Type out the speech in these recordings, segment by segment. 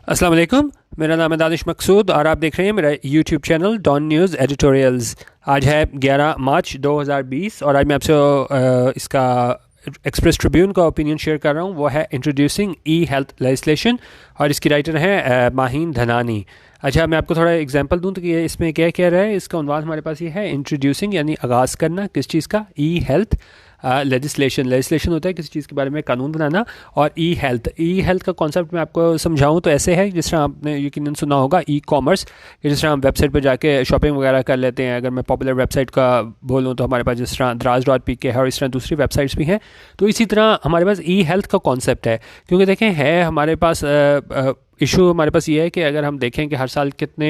अस्सलाम वालेकुम। मेरा नाम है दानिश मकसूद और आप देख रहे हैं मेरा YouTube channel Dawn news editorials. आज है 11 मार्च 2020 और आज मैं आपसे इसका एक्सप्रेस ट्रिब्यून का ओपिनियन शेयर कर रहा हूँ। वो है इंट्रोड्यूसिंग ई हेल्थ लेजिस्लेशन और इसकी राइटर हैं माहीन धनानी। अच्छा, मैं आपको थोड़ा एग्जांपल दूँ तो कि इसमें क्या क्या रहा है। इसका उन्वान हमारे पास ये है, इंट्रोड्यूसिंग यानी आगाज़ करना किस चीज़ का, ई हेल्थ लेजिस्लेशन होता है किसी चीज़ के बारे में कानून बनाना, और ई हेल्थ का कॉन्सेप्ट मैं आपको समझाऊं तो ऐसे है, जिस तरह आपने यकीनन सुना होगा ई कॉमर्स, जिस तरह हम वेबसाइट पर जाके शॉपिंग वगैरह कर लेते हैं। अगर मैं पॉपुलर वेबसाइट का बोलूँ तो हमारे पास जिस तरह Draz.pk है और इस तरह दूसरी वेबसाइट्स भी हैं। तो इसी तरह हमारे पास ई हेल्थ का कॉन्सेप्ट है, क्योंकि देखें है हमारे पास इशू हमारे पास ये है कि अगर हम देखें कि हर साल कितने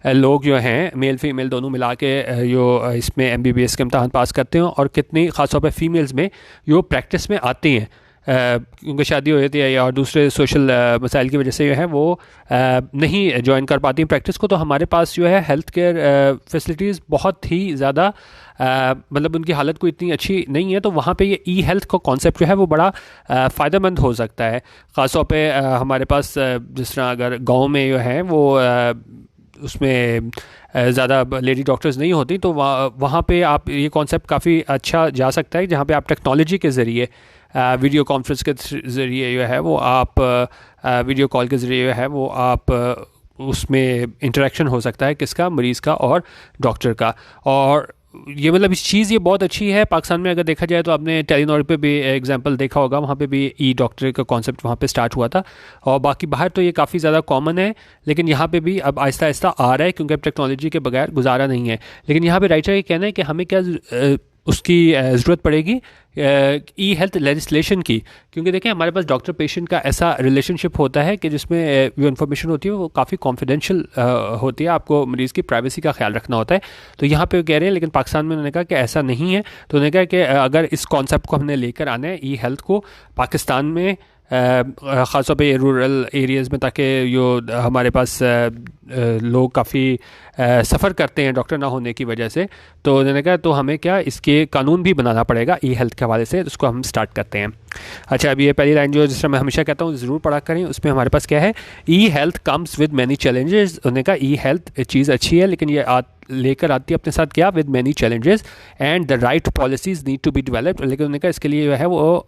लोग जो हैं मेल फीमेल दोनों मिला के जो इसमें MBBS के इम्तहान पास करते हैं, और कितनी ख़ासतौर पर फीमेल्स में जो प्रैक्टिस में आती हैं क्योंकि शादी हो जाती है या और दूसरे सोशल मसाइल की वजह से जो है वो नहीं ज्वाइन कर पाती हैं प्रैक्टिस को। तो हमारे पास जो है हेल्थ केयर फैसिलिटीज़ बहुत ही ज़्यादा मतलब उनकी हालत को इतनी अच्छी नहीं है। तो वहाँ पे ये ई हेल्थ का कॉन्सेप्ट जो है वो बड़ा फ़ायदेमंद हो सकता है। ख़ासतौर पे हमारे पास जिस तरह अगर गांव में जो है वो उसमें ज़्यादा लेडी डॉक्टर्स नहीं होती, तो वहाँ पे आप ये कॉन्सेप्ट काफ़ी अच्छा जा सकता है, जहाँ पे आप टेक्नोलॉजी के ज़रिए वीडियो कॉन्फ्रेंस के ज़रिए जो है वो आप वीडियो कॉल के ज़रिए जो है वो आप उसमें इंटरेक्शन हो सकता है किसका, मरीज़ का और डॉक्टर का। और ये मतलब इस चीज़ ये बहुत अच्छी है। पाकिस्तान में अगर देखा जाए तो आपने टेलीनॉर पे भी एग्जांपल देखा होगा, वहाँ पे भी ई डॉक्टर का कॉन्सेप्ट वहाँ पे स्टार्ट हुआ था। और बाकी बाहर तो ये काफ़ी ज़्यादा कॉमन है, लेकिन यहाँ पे भी अब आहिस्ता आहिस्ता आ रहा है, क्योंकि अब टेक्नोलॉजी के बगैर गुजारा नहीं है। लेकिन यहाँ पे राइटर ये कहना है कि हमें क्या उसकी ज़रूरत पड़ेगी ई हेल्थ लेजिस्लेशन की, क्योंकि देखें हमारे पास डॉक्टर पेशेंट का ऐसा रिलेशनशिप होता है कि जिसमें जो इन्फॉर्मेशन होती है वो काफ़ी कॉन्फिडेंशियल होती है। आपको मरीज़ की प्राइवेसी का ख्याल रखना होता है। तो यहाँ पे कह रहे हैं, लेकिन पाकिस्तान में उन्होंने कहा कि ऐसा नहीं है। तो उन्होंने कहा कि अगर इस कॉन्सेप्ट को हमने लेकर आना है ई हेल्थ को पाकिस्तान में, ख़ासतौर पे रूरल एरियाज़ में, ताकि जो हमारे पास लोग काफ़ी सफ़र करते हैं डॉक्टर ना होने की वजह से, तो उन्होंने कहा तो हमें क्या इसके कानून भी बनाना पड़ेगा ई हेल्थ के हवाले से। उसको हम स्टार्ट करते हैं। अच्छा, अभी ये पहली लाइन जो जिस तरह मैं हमेशा कहता हूँ ज़रूर पढ़ा करें, उसमें हमारे पास क्या है, e health comes with many challenges. उन्होंने कहा ई हेल्थ चीज़ अच्छी है, लेकिन ये लेकर आती है अपने साथ क्या, with many challenges and the right policies need to be developed. लेकिन उन्होंने कहा इसके लिए जो है वो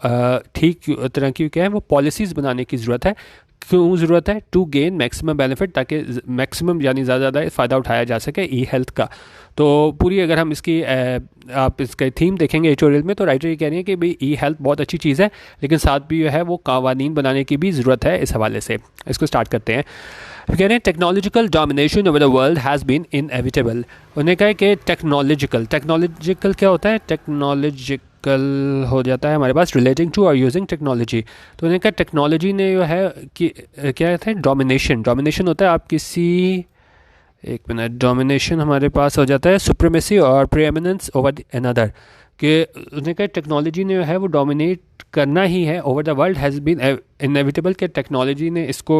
ठीक तरह की क्या है वो पॉलिसीज़ बनाने की ज़रूरत है। क्यों ज़रूरत है? टू गेन मैक्सिमम बेनिफिट, ताकि मैक्सिमम यानी ज़्यादा फ़ायदा उठाया जा सके ई हेल्थ का। तो पूरी अगर हम इसकी आप इसका थीम देखेंगे एडिटोरियल में, तो राइटर ये कह रही है कि भाई ई हेल्थ बहुत अच्छी चीज़ है, लेकिन साथ भी जो है वो कानून बनाने की भी ज़रूरत है। इस हवाले से इसको स्टार्ट करते हैं। कह रहे हैं technological domination over the world has been inevitable. उन्हें कहा कि टेक्नोलॉजिकल क्या होता है, टेक्नोलॉजिकल हो जाता है हमारे पास रिलेटिंग टू और यूजिंग टेक्नोलॉजी। तो उन्हें कहा टेक्नोलॉजी ने जो है कि क्या कहते हैं, डोमिनेशन होता है आप किसी, एक मिनट, डोमिनेशन हमारे पास हो जाता है सुप्रीमेसी और प्रीएमिनेंस ओवर अनदर, कि उन्हें कहा टेक्नोलॉजी ने जो है वो डोमिनेट करना ही है over the world, has been inevitable, कि टेक्नोलॉजी ने इसको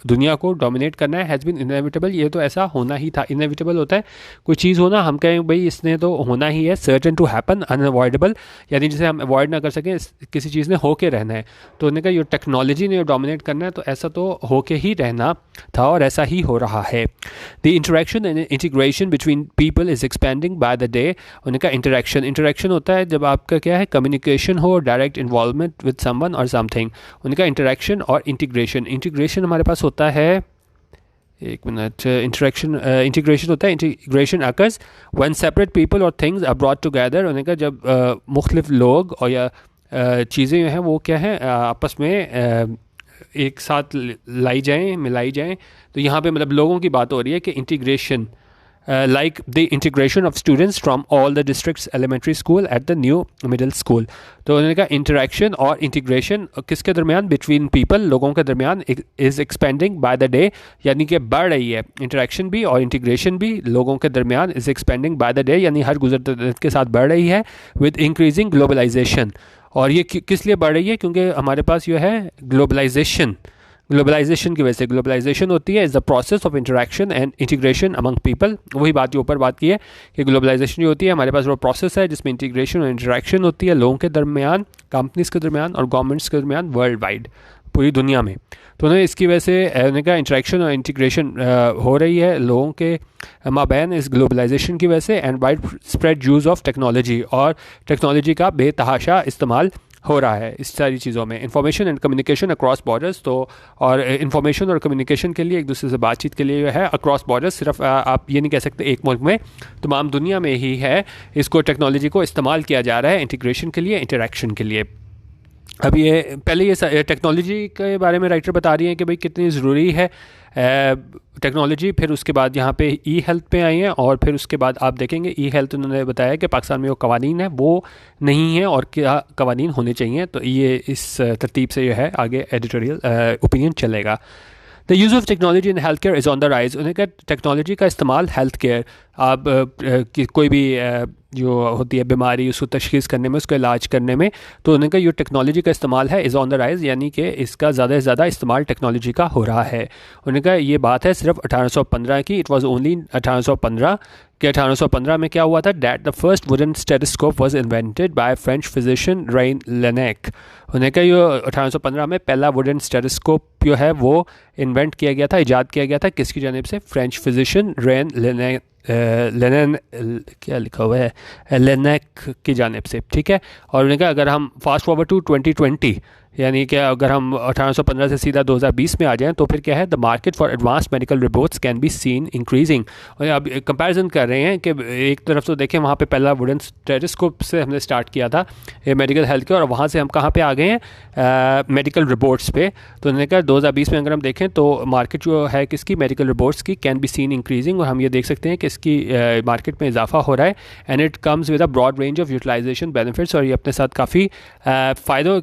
दुनिया को डोमिनेट करना है, हैज़ बीन इनएविटेबल, ये तो ऐसा होना ही था। इनएविटेबल होता है कोई चीज़ होना, हम कहें भाई इसने तो होना ही है, सर्टेन टू हैपन, अनअवॉइडेबल यानी जिसे हम अवॉइड ना कर सकें, किसी चीज़ ने होके रहना है। तो उन्होंने कहा ये टेक्नोलॉजी ने डोमिनेट करना है, तो ऐसा तो होके ही रहना था और ऐसा ही हो रहा है। The interaction and integration between people is expanding by the day. उन्होंने कहा इंटरेक्शन होता है जब आपका क्या है, कम्युनिकेशन हो, डायरेक्ट इन्वॉल्वमेंट विद समवन और समथिंग। उनका इंटरेक्शन और इंटीग्रेशन हमारे पास होता है, एक मिनट, इंटीग्रेशन होता है, integration occurs when separate people और थिंग्स आर ब्रॉट टुगेदर। उन्होंने कहा जब मुख्तलिफ लोग और या चीज़ें जो हैं वो क्या है आपस में एक साथ लाई जाएं, मिलाई जाएं। तो यहाँ पे मतलब लोगों की बात हो रही है कि integration, like the integration of students from all the district's elementary school at the new middle school। तो उन्होंने कहा इंटरेक्शन और इंटीग्रेशन किसके दरमियान, बिटवीन पीपल, लोगों के दरमियान, is expanding by the day, यानी कि बढ़ रही है। इंटरेक्शन भी और इंटीग्रेशन भी लोगों के दरमियान is expanding by the day, यानी हर गुजरते दिन के साथ बढ़ रही है, विद इंक्रीजिंग ग्लोबलाइजेशन। और ये किस लिए बढ़ रही है, क्योंकि हमारे पास जो है ग्लोबलाइजेशन की वजह से, ग्लोबलाइजेशन होती है is the process of interaction and integration among people. वही बात जो ऊपर बात की है कि ग्लोबलाइजेशन जो होती है हमारे पास वो प्रोसेस है जिसमें इंटीग्रेशन और इंटरेक्शन होती है लोगों के दरमियान, कंपनीज़ के दरमियान और गवर्नमेंट्स के दरमियान, वर्ल्ड वाइड, पूरी दुनिया में। तो उन्हें इसकी वजह से उनका इंटरेक्शन और इंटीग्रेशन हो रही है लोगों के माबैन इस ग्लोबलाइजेशन की वजह से, and wide spread use of technology, और टेक्नोलॉजी का बेतहाशा इस्तेमाल हो रहा है इस सारी चीज़ों में। Information and communication across borders, तो और इंफॉर्मेशन और कम्युनिकेशन के लिए, एक दूसरे से बातचीत के लिए जो है अक्रॉस बॉर्डर्स, सिर्फ आप ये नहीं कह सकते एक मुल्क में, तमाम दुनिया में ही है, इसको टेक्नोलॉजी को इस्तेमाल किया जा रहा है इंटीग्रेशन के लिए, इंटरेक्शन के लिए। अब ये पहले ये टेक्नोलॉजी के बारे में राइटर बता रही हैं कि भाई कितनी ज़रूरी है टेक्नोलॉजी, फिर उसके बाद यहाँ पे ई हेल्थ पे आई हैं, और फिर उसके बाद आप देखेंगे ई हेल्थ उन्होंने बताया कि पाकिस्तान में जो कवानीन है वो नहीं है और क्या कवानीन होने चाहिए। तो ये इस तरतीब से जो है आगे एडिटोरियल ओपिनियन चलेगा। The use of technology in health care is on the rise. उन्हें कहा टेक्नोलॉजी का इस्तेमाल हेल्थ केयर, आप कोई भी जो होती है बीमारी उसको तशखीस करने में, उसका इलाज करने में, तो उन्होंने कहा ये टेक्नोलॉजी का इस्तेमाल है इज़ ऑन द राइज, यानी कि इसका ज़्यादा से ज़्यादा इस्तेमाल टेक्नोलॉजी का हो रहा है। उन्होंने कहा ये बात है सिर्फ 1815 की, इट वाज ओनली 1815 कि 1815 में क्या हुआ था, that the first wooden stethoscope was invented by French physician rain Laennec. उन्होंने कहा ये 1815 में पहला वुडन स्टेथोस्कोप जो है वो इन्वेंट किया गया था, ईजाद किया गया था, किसकी जानिब से, फ्रेंच फिजिशियन रेन लेनेक, क्या लिखा हुआ है, लेनेक की जानिब से, ठीक है। और उन्होंने कहा अगर हम फास्ट फॉरवर्ड टू 2020, यानी कि अगर हम 1815 से सीधा 2020 में आ जाएं, तो फिर क्या है, the market for advance medical reports can be seen increasing. और अब कंपैरिजन कर रहे हैं कि एक तरफ तो देखें वहाँ पे पहला वुडन स्टेथोस्कोप से हमने स्टार्ट किया था मेडिकल हेल्थ के, और वहाँ से हम कहाँ पे आ गए हैं, मेडिकल रिपोर्ट्स पे। तो उन्होंने कहा 2020 में अगर हम देखें तो मार्केट जो है किसकी, मेडिकल रिपोर्ट्स की, कैन बी सीन इंक्रीजिंग, और हम ये देख सकते हैं कि इसकी मार्केट में इजाफा हो रहा है, and it comes with a broad range of utilization benefits, और ये अपने साथ काफ़ी फ़ायदों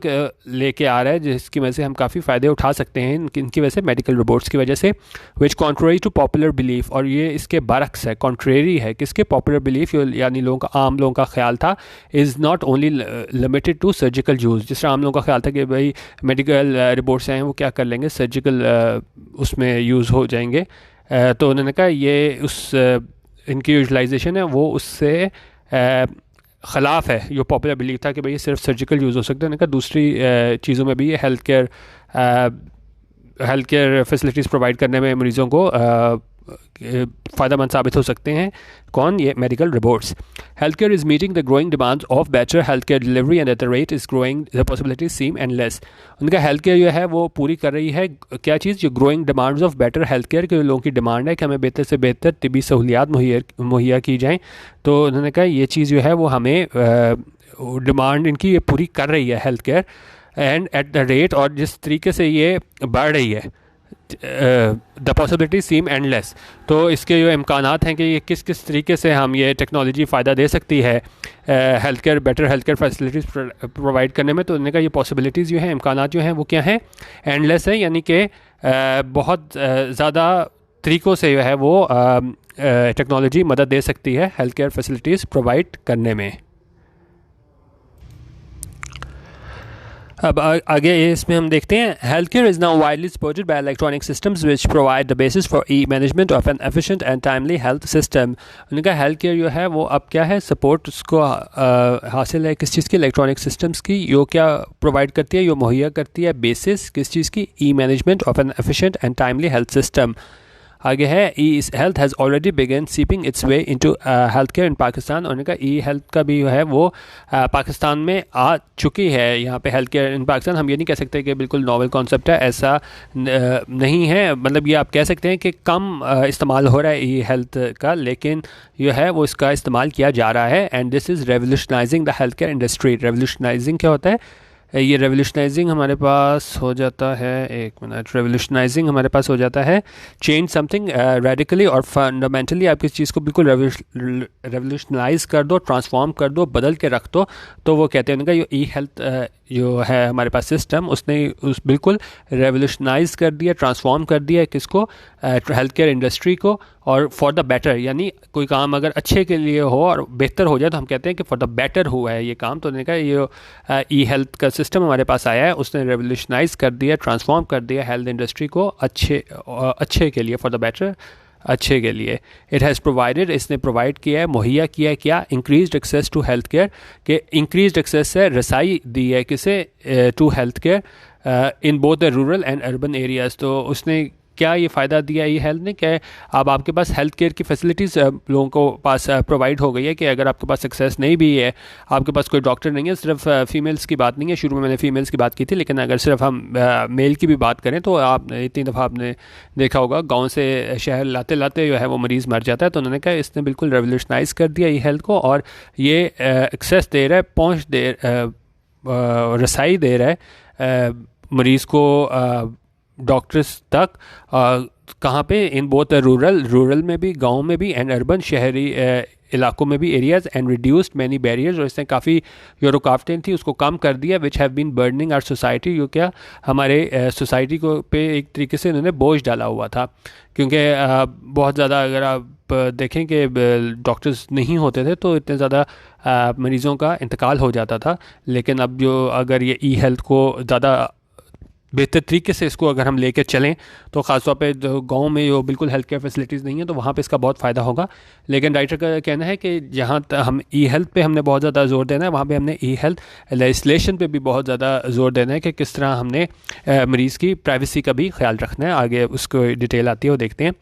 लेके आ रहा है जिसकी वजह से हम काफ़ी फ़ायदे उठा सकते हैं इनकी वजह से, मेडिकल रिपोर्ट्स की वजह से। विच कॉन्ट्रेरी टू पॉपुलर बिलीफ, और ये इसके बरक्स है, कॉन्ट्रेरी है किसके, पॉपुलर बिलीफ, यानी लोगों का, आम लोगों का ख्याल था, is not only limited to surgical use. जिस तरह आम लोगों का ख्याल था कि भाई मेडिकल रिपोर्ट्स हैं वो क्या कर लेंगे, सर्जिकल उसमें यूज़ हो जाएंगे, तो उन्होंने कहा ये उस इनकी यूटिलाइजेशन है वो उससे ख़िलाफ़ है, जो पॉपुलर बिलीव था कि भाई ये सिर्फ सर्जिकल यूज़ हो सकता है। उन्होंने कहा दूसरी चीज़ों में भी ये हेल्थ केयर फैसिलिटीज़ प्रोवाइड करने में मरीज़ों को फ़ायदेमंद साबित हो सकते हैं। कौन, ये medical reports. Health care is meeting the growing demands of better health care delivery and at the rate is growing the possibilities seem endless. उनका हेल्थ केयर जो है वो पूरी कर रही है क्या चीज़, जो growing demands of better health care, के लोगों की डिमांड है कि हमें बेहतर से बेहतर तिबी सहूलियात मुहैया की जाएँ। तो उन्होंने कहा ये चीज़ जो है वो हमें डिमांड इनकी ये पूरी कर रही है health care, and at the rate, और जिस तरीके से ये बढ़ रही है, द पॉसिबिलिटी सीम एंडलेस। तो इसके जो इम्कानात हैं कि ये किस किस तरीके से हम ये टेक्नोलॉजी फ़ायदा दे सकती है health care, better health care facilities provide करने में। तो उन्होंने कहा ये पॉसिबिलिटीज़ जो हैं, इम्कानात जो हैं वो क्या हैं, एंडलेस है, यानी कि बहुत ज़्यादा तरीक़ों से जो है वो टेक्नोलॉजी मदद दे सकती है हेल्थ केयर फैसिलिटीज़ प्रोवाइड करने में। अब आगे इसमें हम देखते हैं, health care is now widely supported by electronic systems which provide the basis for E management of an efficient and timely health system. उनका हेल्थ केयर जो है वो अब क्या है, सपोर्ट उसको हासिल है किस चीज़ की, इलेक्ट्रॉनिक सिस्टम्स की। यो क्या प्रोवाइड करती है, यो मुहैया करती है बेसिस किस चीज़ की, e management of an efficient and timely health system. आगे है, e health has already begun seeping its way into health care in Pakistan. और उनका ई हेल्थ का भी जो है वो पाकिस्तान में आ चुकी है। यहाँ पे हेल्थ केयर इन पाकिस्तान, हम ये नहीं कह सकते कि बिल्कुल नॉवल कॉन्सेप्ट है, ऐसा नहीं है। मतलब ये आप कह सकते हैं कि कम इस्तेमाल हो रहा है ई हेल्थ का, लेकिन जो है वो इसका इस्तेमाल किया जा रहा है। And this is revolutionising the health care industry. Revolutionising क्या होता है, ये रेवोल्यूशनाइजिंग हमारे पास हो जाता है, एक मिनट, रेवोल्यूशनाइजिंग हमारे पास हो जाता है चेंज समथिंग रेडिकली और फंडामेंटली। आप किस चीज़ को बिल्कुल रेवोल्यूशनाइज कर दो, ट्रांसफॉर्म कर दो, बदल के रख दो, तो वो कहते हैं उनका ये ई हेल्थ जो है हमारे पास सिस्टम, उसने उस बिल्कुल रेवोल्यूशनाइज कर दिया, ट्रांसफॉर्म कर दिया किसको, हेल्थ केयर इंडस्ट्री को, और फॉर द बेटर। यानी कोई काम अगर अच्छे के लिए हो और बेहतर हो जाए तो हम कहते हैं कि फॉर द बेटर हुआ है ये काम। तो उन्होंने कहा ये ई हेल्थ का सिस्टम हमारे पास आया है, उसने रेवोल्यूशनाइज कर दिया, ट्रांसफॉर्म कर दिया हेल्थ इंडस्ट्री को अच्छे के लिए, फॉर द बेटर, अच्छे के लिए। इट हैज़ प्रोवाइडेड, इसने प्रोवाइड किया है, मुहैया किया है क्या, increased access to health care, के इंक्रीज्ड एक्सेस से रसाई दी है किसे, to health care, in both the rural and urban areas. तो उसने क्या ये फ़ायदा दिया ई हेल्थ ने, क्या अब आपके पास हेल्थ केयर की फैसिलिटीज़ लोगों को पास प्रोवाइड हो गई है कि अगर आपके पास सक्सेस नहीं भी है, आपके पास कोई डॉक्टर नहीं है, सिर्फ फीमेल्स की बात नहीं है, शुरू में मैंने फीमेल्स की बात की थी, लेकिन अगर सिर्फ हम मेल की भी बात करें तो आप इतनी दफ़ा आपने देखा होगा गाँव से शहर लाते लाते जो है वो मरीज़ मर जाता है। तो उन्होंने कहा इसने बिल्कुल रेवोल्यूशनाइज़ कर दिया ई हेल्थ को, और ये एक्सेस दे रहा है, पहुँच दे रसाई दे रहा है मरीज़ को डॉक्टर्स तक। कहाँ पे, इन बोथ रूरल में भी, गांव में भी, एंड अर्बन शहरी इलाकों में भी areas, and reduced many barriers, और इसने काफ़ी जो रुकावटें थी उसको कम कर दिया, which have been burdening our society, जो क्या हमारे सोसाइटी को पे एक तरीके से इन्होंने बोझ डाला हुआ था। क्योंकि बहुत ज़्यादा अगर आप देखें कि डॉक्टर्स नहीं होते थे तो इतने ज़्यादा मरीज़ों का इंतकाल हो जाता था। लेकिन अब जो अगर ये ई हेल्थ को ज़्यादा बेहतर तरीके से इसको अगर हम लेकर चलें तो ख़ासतौर पे जो गाँव में जो बिल्कुल हेल्थ केयर फैसिलिटीज़ नहीं है तो वहाँ पे इसका बहुत फ़ायदा होगा। लेकिन राइटर का कहना है कि जहाँ हम ई हेल्थ पे हमने बहुत ज़्यादा जोर देना है, वहाँ पे हमने ई हेल्थ लेजिस्लेशन पे भी बहुत ज़्यादा जोर देना है कि किस तरह हमने मरीज़ की प्राइवेसी का भी ख्याल रखना है। आगे उसको डिटेल आती है वो देखते हैं।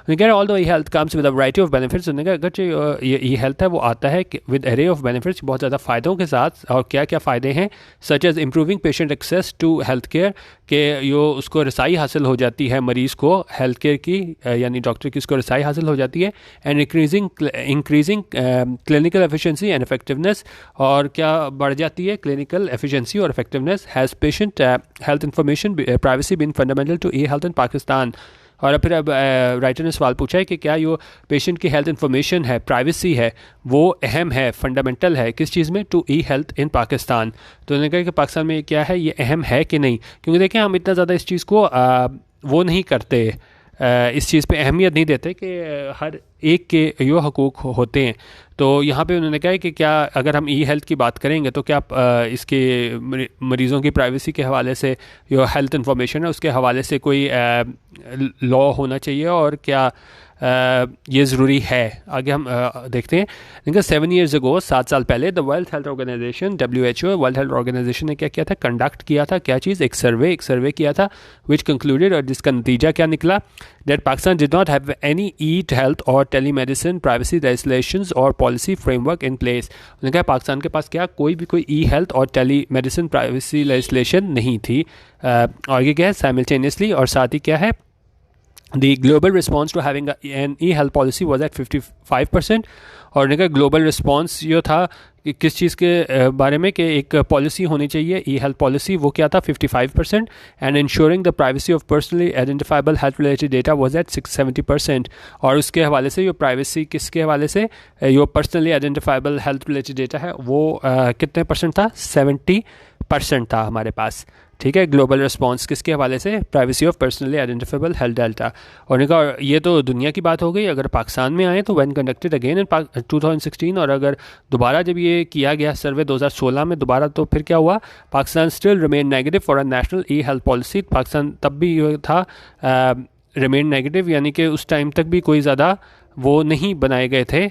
कह रहे although e health comes with a variety of benefits. उन्होंने कहा अगर ये ई हेल्थ है वो आता है विद एरे ऑफ बेनिफिट्स, बहुत ज़्यादा फ़ायदों के साथ। और क्या क्या फ़ायदे हैं, such as improving patient access to health care, कि जो उसको रसाई हासिल हो जाती है मरीज़ को हेल्थ केयर की, यानी डॉक्टर की उसको रसाई हासिल हो जाती है। And increasing clinical efficiency and effectiveness, और क्या बढ़ जाती है क्लिनिकल एफिशिएंसी और effectiveness. Has patient health information privacy been fundamental to e health in Pakistan. और फिर अब राइटर ने सवाल पूछा है कि क्या यो पेशेंट की हेल्थ इंफॉर्मेशन है, प्राइवेसी है, वो अहम है, फंडामेंटल है किस चीज़ में, to e health in Pakistan. तो उन्होंने कहा कि पाकिस्तान में क्या है, ये अहम है कि नहीं। क्योंकि देखें हम इतना ज़्यादा इस चीज़ को वो नहीं करते, इस चीज़ पे अहमियत नहीं देते कि हर एक के यो हकूक़ होते हैं। तो यहाँ पे उन्होंने कहा है कि क्या अगर हम ई हेल्थ की बात करेंगे तो क्या इसके मरीज़ों की प्राइवेसी के हवाले से जो हेल्थ इंफॉर्मेशन है उसके हवाले से कोई लॉ होना चाहिए, और क्या ये ज़रूरी है। आगे हम देखते हैं। इनका 7 years ago, 7 साल पहले, the world health organization WHO, world health organization ने क्या किया था, कंडक्ट किया था, क्या चीज़, एक सर्वे किया था, विच कंक्लूडेड, और जिसका नतीजा क्या निकला, that Pakistan did not have any E health और टेलीमेडिसिन प्राइवेसी लेजिस्लेशंस और पॉलिसी फ्रेमवर्क इन प्लेस। उन्होंने कहा पाकिस्तान के पास क्या कोई ई हेल्थ और टेलीमेडिसिन प्राइवेसी लेजिस्लेशन नहीं थी। और ये क्या है, साइमल्टेनियसली, और साथ ही क्या है, The global response to having an e-health policy was at 55%। और उनका ग्लोबल रिस्पांस ये था कि किस चीज़ के बारे में, कि एक पॉलिसी होनी चाहिए ई हेल्थ पॉलिसी, वो क्या था 55%। And ensuring the privacy of personally identifiable health related data was at 70%। और उसके हवाले से जो प्राइवेसी किसके हवाले से, जो personally identifiable health related data है वो कितने परसेंट था, 70% था हमारे पास। ठीक है, ग्लोबल रिस्पांस किसके हवाले से, privacy of personally identifiable health data. और इनका ये तो दुनिया की बात हो गई। अगर पाकिस्तान में आए तो व्हेन कंडक्टेड अगेन इन 2016, और अगर दोबारा जब ये किया गया सर्वे 2016 में दोबारा, तो फिर क्या हुआ, Pakistan still remain negative for a national e health policy. Pakistan तब भी ये था रिमेन नेगेटिव, यानी कि उस टाइम तक भी कोई ज़्यादा वो नहीं बनाए गए थे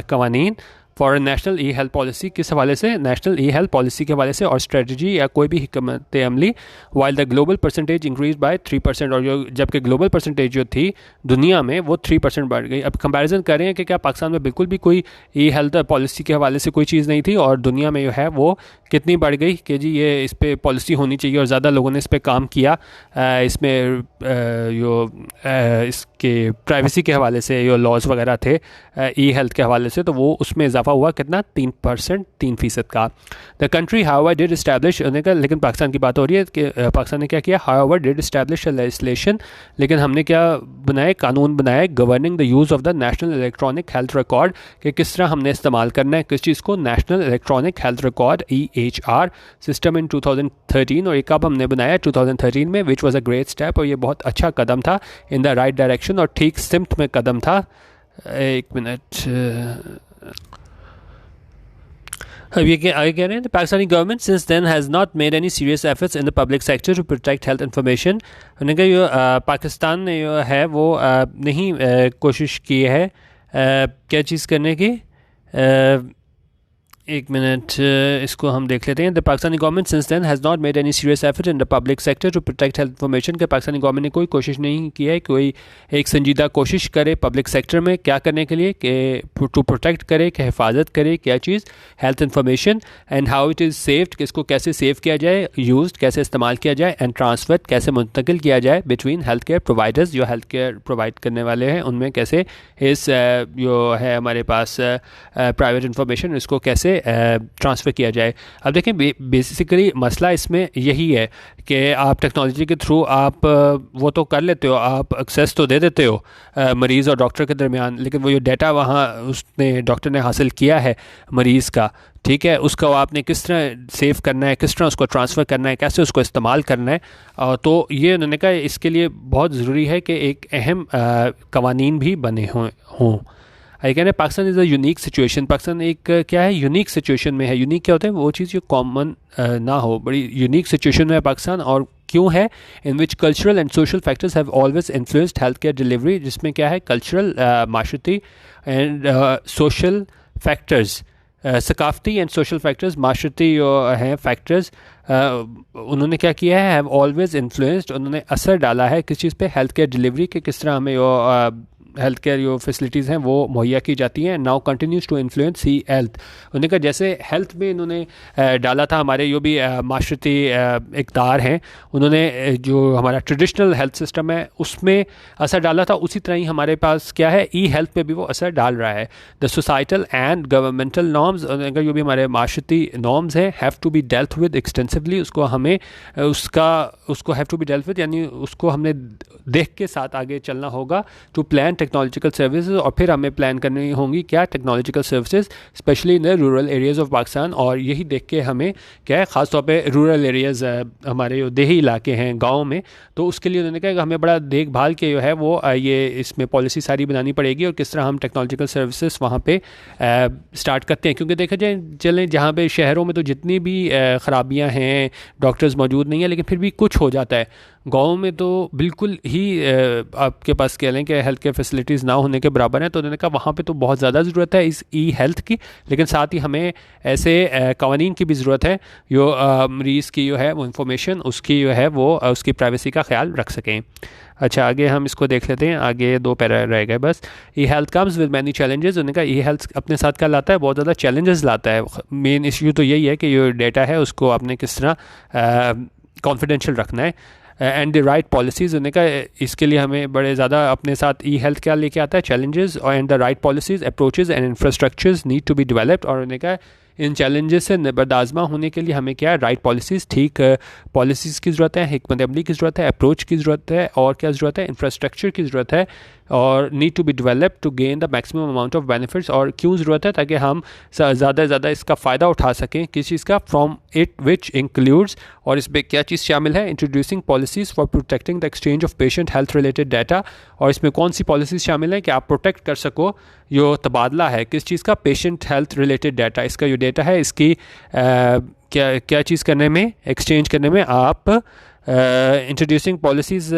कवानीन for national e health policy. किस हवाले से, नेशनल ई हेल्थ पॉलिसी के हवाले से, और स्ट्रेटजी या कोई भी हिकमत अमली। While the global percentage increase by 3%, और जो जबकि ग्लोबल परसेंटेज जो थी दुनिया में वो 3% बढ़ गई। अब कंपैरिजन कर रहे हैं कि क्या पाकिस्तान में बिल्कुल भी कोई ई हेल्थ पॉलिसी के हवाले से कोई चीज़ नहीं थी, और दुनिया में जो है वो कितनी बढ़ गई कि जी ये इस पर पॉलिसी होनी चाहिए, और ज़्यादा लोगों ने इस पर काम किया। इसमें जो इसके प्राइवेसी के हवाले से जो लॉज वगैरह थे ई हेल्थ के हवाले से, तो वो उसमें इजाफा हुआ कितना, 3% का। The country however did establish, लेकिन पाकिस्तान की बात हो रही है कि पाकिस्तान ने क्या किया, हाउएवर डिड इस्टेब्लिश लेजिस्लेशन, लेकिन हमने क्या बनाए, कानून बनाए, governing the use of the national electronic health record, कि किस तरह हमने इस्तेमाल करना है किस चीज़ को, national electronic health record EHR system in 2013। और ये कब हमने बनाया, 2013 में, which was a great step, और ये बहुत अच्छा कदम था इन द राइट डायरेक्शन, और ठीक सिम्त में कदम था। एक मिनट, अब ये आगे कह रहे हैं, Pakistani government since then has not made any serious efforts in the public sector to protect health information. उन्होंने कहा जो पाकिस्तान ने जो है वो नहीं कोशिश की है क्या चीज़ करने की, एक मिनट, इसको हम देख लेते हैं। The Pakistani government since then has not made any serious effort in the public sector to protect health information. के पाकिस्तानी गवर्नमेंट ने कोई कोशिश नहीं की है, कोई एक संजीदा कोशिश करे पब्लिक सेक्टर में क्या करने के लिए कि टू प्रोटेक्ट करे, कि हिफाजत करे क्या चीज़, health information, and how it is saved, कि इसको कैसे सेव किया जाए, यूज कैसे इस्तेमाल किया जाए, एंड ट्रांसफर कैसे मुंतकिल किया जाए बिटवीन हेल्थ केयर प्रोवाइडर्स, जो हेल्थ केयर प्रोवाइड करने वाले हैं उनमें कैसे इस जो है हमारे पास प्राइवेट इन्फॉर्मेशन इसको कैसे ट्रांसफ़र किया जाए। अब देखें बेसिकली मसला इसमें यही है कि आप टेक्नोलॉजी के थ्रू आप वो तो कर लेते हो, आप एक्सेस तो दे देते हो मरीज़ और डॉक्टर के दरमियान, लेकिन वो जो डाटा वहाँ उसने डॉक्टर ने हासिल किया है मरीज़ का, ठीक है, उसका आपने किस तरह सेव करना है, किस तरह उसको ट्रांसफ़र करना है, कैसे उसको इस्तेमाल करना है। तो ये उन्होंने कहा इसके लिए बहुत ज़रूरी है कि एक अहम कवानीन भी बने हों। आई कहना Pakistan is a unique situation. Pakistan एक क्या है, यूनिक सिचुएशन में है। यूनिक क्या होता है, वो चीज़ जो कॉमन ना हो, बड़ी यूनिक सिचुएशन में है पाकिस्तान। और क्यों है, in which cultural and social factors have always influenced health care delivery, जिसमें क्या है कल्चरल, माशरती एंड सोशल फैक्टर्स, सकाफ़ती एंड सोशल फैक्टर्स, माशरती हैं फैक्टर्स, उन्होंने क्या किया है, हैव ऑलवेज इन्फ्लुएंस्ड, उन्होंने असर डाला है किस चीज़ पे, हेल्थ केयर डिलीवरी के, किस तरह हमें हेल्थ केयर जो फैसिलिटीज़ हैं वो मुहैया की जाती हैं। Now continues to influence he health. उन्होंने कहा जैसे हेल्थ में इन्होंने डाला था, हमारे जो भी माशरती इक़दार हैं उन्होंने जो हमारा ट्रेडिशनल हेल्थ सिस्टम है उसमें असर डाला था, उसी तरह ही हमारे पास क्या है, ई हेल्थ पे भी वो असर डाल रहा है। The societal and governmental norms, अगर जो भी हमारे माशरती नॉर्म्स हैं, have to be dealt with extensively, उसको हमें उसको have to be dealt with, यानी उसको हमने देख के साथ आगे चलना होगा। टू प्लान टेक्नोलॉजिकल सर्विसेज, और फिर हमें प्लान करनी होंगी क्या, technological services specially in the rural areas of Pakistan. और यही देख के हमें क्या है, ख़ास तौर पे रूरल एरियाज़, हमारे जो देही इलाके हैं गाँव में, तो उसके लिए उन्होंने कहा कि हमें बड़ा देखभाल के जो है वो ये इसमें पॉलिसी सारी बनानी पड़ेगी, और किस तरह हम टेक्नोलॉजिकल सर्विसेज वहाँ पे स्टार्ट करते हैं। क्योंकि देखा जाए चलें जहाँ पे शहरों में तो जितनी भी ख़राबियाँ हैं, डॉक्टर्स मौजूद नहीं है, लेकिन फिर भी कुछ हो जाता है। गाँव में तो बिल्कुल ही आपके पास कह लें कि हेल्थ केयर फैसिलिटीज़ ना होने के बराबर हैं। तो उन्होंने कहा वहाँ पे तो बहुत ज़्यादा ज़रूरत है इस ई हेल्थ की, लेकिन साथ ही हमें ऐसे कवानीन की भी ज़रूरत है जो मरीज़ की जो है वो इंफॉर्मेशन उसकी जो है वो उसकी प्राइवेसी का ख्याल रख सकें। अच्छा, आगे हम इसको देख लेते हैं। आगे 2 पैरा रह गए बस। E health comes with many challenges. उन्होंने कहा ई हेल्थ अपने साथ क्या लाता है, बहुत ज़्यादा चैलेंजेस लाता है। मेन इशू तो यही है कि जो डेटा है उसको आपने किस तरह कॉन्फिडेंशियल रखना है। एंड द राइट पॉलिसीज़, उन्होंने कहा इसके लिए हमें बड़े ज़्यादा अपने साथ ई हेल्थ क्या लेके आता है, चैलेंजेस, और and the right policies, approaches and infrastructures need to be developed. और उन्होंने कहा इन चैलेंजेस से बर्दाश्त होने के लिए हमें क्या है, राइट पॉलिसीज़, ठीक पॉलिसीज़ की ज़रूरत है, हिकमत अमली की ज़रूरत है, अप्रोच की ज़रूरत है, और क्या ज़रूरत है, इंफ्रास्ट्रक्चर की ज़रूरत है, और need to be develop to gain the maximum amount of benefits. और क्यों ज़रूरत है, ताकि हम ज़्यादा से ज़्यादा इसका फ़ायदा उठा सकें, किस चीज़ का, फ्रॉम इट विच इंक्लूड्स, और इसमें क्या चीज़ शामिल है, introducing policies for protecting the exchange of patient health related data. और इसमें कौन सी पॉलिसीज़ शामिल हैं कि आप प्रोटेक्ट कर सको जो तबादला है किस चीज़ का, पेशेंट हेल्थ रिलेटेड डाटा। इसका जो डाटा है इसकी क्या चीज़ करने में, एक्सचेंज करने में, आप introducing policies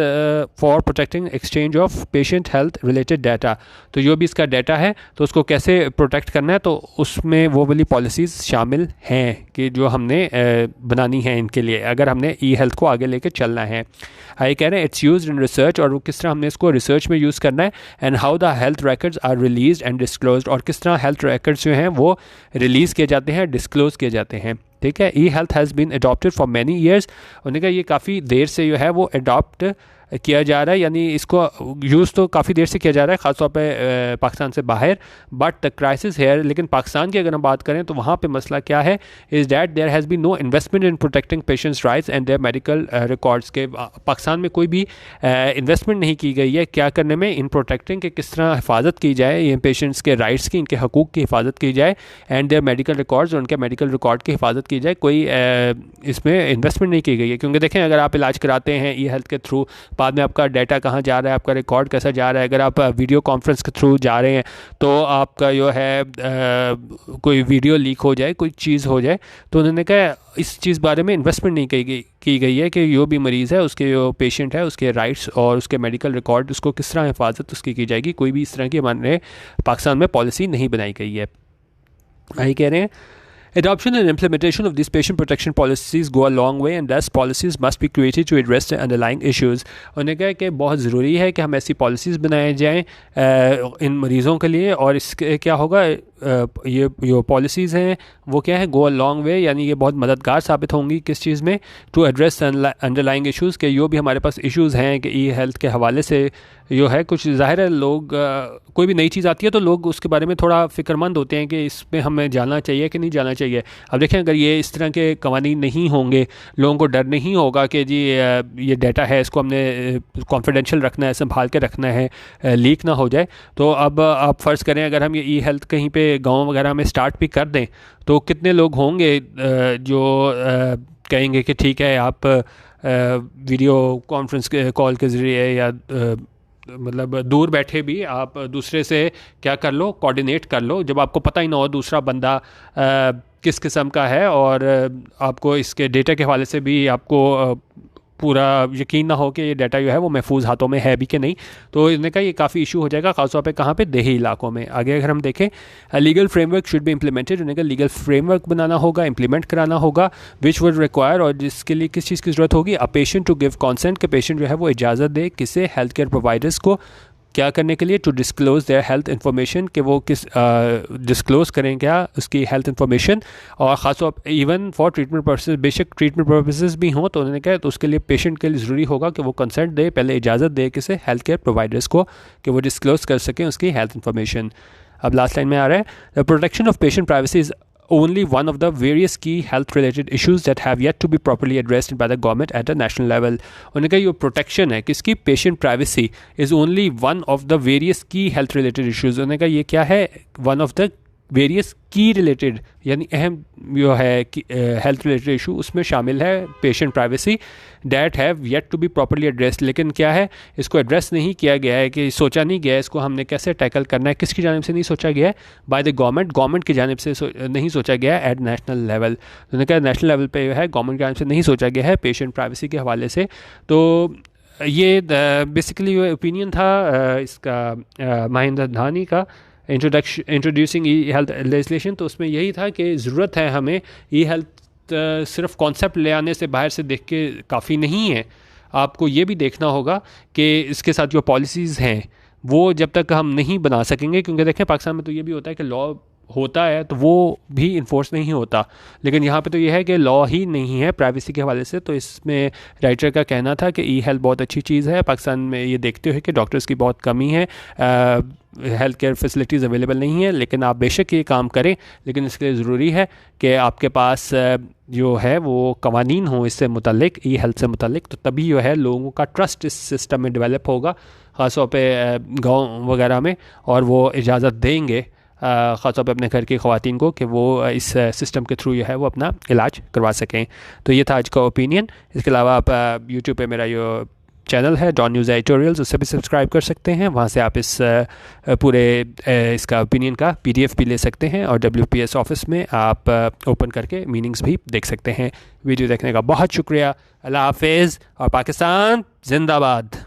for protecting exchange of patient health related data. तो जो भी इसका डाटा है तो उसको कैसे प्रोटेक्ट करना है, तो उसमें वो वाली पॉलिसीज़ शामिल हैं कि जो हमने बनानी है इनके लिए, अगर हमने ई हेल्थ को आगे लेके चलना है। आई कह रहे हैं इट्स यूज्ड इन रिसर्च, और वो किस तरह हमने इसको रिसर्च में यूज़ करना है। And how the health records are release and disclosed, और किस तरह हेल्थ रिकॉर्ड्स जो हैं वो रिलीज़ किए जाते हैं, डिस्क्लोज किए जाते हैं। ठीक है, e health has been adopted for many years. उन्होंने कहा ये काफ़ी देर से जो है वो अडॉप्ट किया जा रहा है, यानी इसको यूज़ तो काफ़ी देर से किया जा रहा है, ख़ासतौर पे पाकिस्तान से बाहर। बट द क्राइसिस हेयर, लेकिन पाकिस्तान की अगर हम बात करें तो वहाँ पे मसला क्या है, is that there has been no investment in protecting patients rights and their medical records. के पाकिस्तान में कोई भी इन्वेस्टमेंट नहीं की गई है क्या करने में, इन प्रोटेक्टिंग के किस तरह हिफाजत की जाए ये पेशेंट्स के राइट्स की, इनके हकूक़ की हिफाजत की जाए, एंड देयर मेडिकल रिकॉर्ड्स, और उनके मेडिकल रिकॉर्ड की हिफाजत की जाए। कोई इसमें इन्वेस्टमेंट नहीं की गई है। क्योंकि देखें अगर आप इलाज कराते हैं ई हेल्थ के थ्रू, बाद में आपका डाटा कहाँ जा रहा है, आपका रिकॉर्ड कैसा जा रहा है, अगर आप वीडियो कॉन्फ्रेंस के थ्रू जा रहे हैं तो आपका जो है कोई वीडियो लीक हो जाए, कोई चीज़ हो जाए, तो उन्होंने कहा इस चीज़ बारे में इन्वेस्टमेंट नहीं की गई है कि जो भी मरीज़ है, उसके जो पेशेंट है, उसके राइट्स और उसके मेडिकल रिकॉर्ड, उसको किस तरह हिफाजत उसकी की जाएगी। कोई भी इस तरह की हमारे पाकिस्तान में पॉलिसी नहीं बनाई गई है। यही कह रहे हैं Adoption and implementation of these patient protection policies go a long way, and thus policies must be created to address the underlying issues. उन्होंने कहा कि बहुत ज़रूरी है कि हम ऐसी पॉलिसीज़ बनाए जाएँ इन मरीज़ों के लिए, और इसके क्या होगा, ये जो पॉलिसीज़ हैं वो क्या है, गो अ लॉन्ग वे, यानी ये बहुत मददगार साबित होंगी किस चीज़ में, टू एड्रेस अंडरलाइंग इश्यूज़ के जो भी हमारे पास इश्यूज़ हैं कि ई हेल्थ के हवाले से जो है कुछ ज़ाहिर है लोग कोई भी नई चीज़ आती है तो लोग उसके बारे में थोड़ा फ़िक्रमंद होते हैं कि इसमें हमें जाना चाहिए कि नहीं जाना चाहिए। अब देखें, अगर ये इस तरह के कवानीन नहीं होंगे, लोगों को डर नहीं होगा कि जी ये डाटा है इसको हमने कॉन्फिडेंशियल रखना है, संभाल के रखना है, लीक ना हो जाए। तो अब आप फ़र्ज़ करें अगर हम ये ई हेल्थ कहीं पे गाँव वगैरह में स्टार्ट भी कर दें तो कितने लोग होंगे जो कहेंगे कि ठीक है आप वीडियो कॉन्फ्रेंस कॉल के ज़रिए या मतलब दूर बैठे भी आप दूसरे से क्या कर लो, कोऑर्डिनेट कर लो, जब आपको पता ही ना हो दूसरा बंदा किस किस्म का है, और आपको इसके डेटा के हवाले से भी आपको पूरा यकीन ना हो कि ये डाटा जो है वो महफूज हाथों में है भी कि नहीं। तो इन्होंने कहा ये काफ़ी इशू हो जाएगा, ख़ासतौर पे कहाँ पे, देही इलाकों में। आगे अगर हम देखें, legal framework should be implemented, उन्होंने कहा लीगल फ्रेमवर्क बनाना होगा, इंप्लीमेंट कराना होगा, विच वुड रिक्वायर, और जिसके लिए किस चीज़ की ज़रूरत होगी, a patient to give consent, के पेशेंट जो है वो इजाज़त दे किसे, हेल्थ केयर प्रोवाइडर्स को, क्या करने के लिए, to disclose their health information, कि वो किस डिस्क्लोज़ करें क्या उसकी हेल्थ इन्फॉर्मेशन, और ख़ासतौर इवन फॉर ट्रीटमेंट पर्पसेस, बेशक ट्रीटमेंट पर्पसेस भी हों तो उन्होंने कहा तो उसके लिए पेशेंट के लिए ज़रूरी होगा कि वो कंसेंट दे, पहले इजाज़त दे किसे, हेल्थ केयर प्रोवाइडर्स को, कि वो डिस्क्लोज़ कर सकें उसकी हेल्थ इन्फॉर्मेशन। अब लास्ट लाइन में आ रहा है, the protection of patient privacy is only one of the various key health related issues that have yet to be properly addressed by the government at a national level. उन्होंने कहा ये protection है किसकी, patient privacy, is only one of the various की health related issues. उन्होंने कहा ये क्या है, वन ऑफ द वेरियस की रिलेटेड, यानी अहम जो है हेल्थ रिलेटेड इशू उसमें शामिल है patient privacy, that have yet to be properly addressed. लेकिन क्या है, इसको एड्रेस नहीं किया गया है, कि सोचा नहीं गया है इसको हमने कैसे टैकल करना है, किसकी जानिब से नहीं सोचा गया है, बाय द गवर्नमेंट की जानिब से नहीं सोचा गया है एट नेशनल लेवल। उन्होंने कहा नेशनल लेवल पे जो है गवर्नमेंट की जानिब से नहीं सोचा गया है पेशेंट प्राइवेसी के हवाले से। तो ये बेसिकली ओपिनियन था इसका महेंद्र धानी का, इंट्रोड्यूसिंग ई हेल्थ लेजिस्लेशन। तो उसमें यही था कि ज़रूरत है हमें ई हेल्थ सिर्फ कॉन्सेप्ट ले आने से, बाहर से देख के काफ़ी नहीं है, आपको ये भी देखना होगा कि इसके साथ जो पॉलिसीज़ हैं वो जब तक हम नहीं बना सकेंगे, क्योंकि देखें पाकिस्तान में तो ये भी होता है कि लॉ होता है तो वो भी इन्फोर्स नहीं होता, लेकिन यहाँ पे तो ये है कि लॉ ही नहीं है प्राइवेसी के हवाले से। तो इसमें राइटर का कहना था कि ई हेल्थ बहुत अच्छी चीज़ है, पाकिस्तान में ये देखते हुए कि डॉक्टर्स की बहुत कमी है, हेल्थ केयर फैसिलिटीज़ अवेलेबल नहीं है, लेकिन आप बेशक ये काम करें, लेकिन इसके लिए ज़रूरी है कि आपके पास जो है वो कवानीन हो इससे मुतल्लिक, ई हेल्थ से मुतल्लिक, तो तभी जो है लोगों का ट्रस्ट इस सिस्टम में डेवलप होगा, ख़ासतौर पे गाँव वगैरह में, और वो इजाज़त देंगे ख़ासतौर पे अपने घर की ख़वातीन को कि वो इस सिस्टम के थ्रू जो है वो अपना इलाज करवा सकें। तो ये था आज का ओपिनियन। इसके अलावा आप यूट्यूब पे मेरा जो चैनल है डॉन न्यूज़ एडिटोरियल्स, उससे भी सब्सक्राइब कर सकते हैं, वहाँ से आप इस पूरे इसका ओपिनियन का PDF भी ले सकते हैं, और WPS ऑफिस में आप ओपन करके मीनिंग्स भी देख सकते हैं। वीडियो देखने का बहुत शुक्रिया, अल्लाह हाफिज़, और पाकिस्तान जिंदाबाद।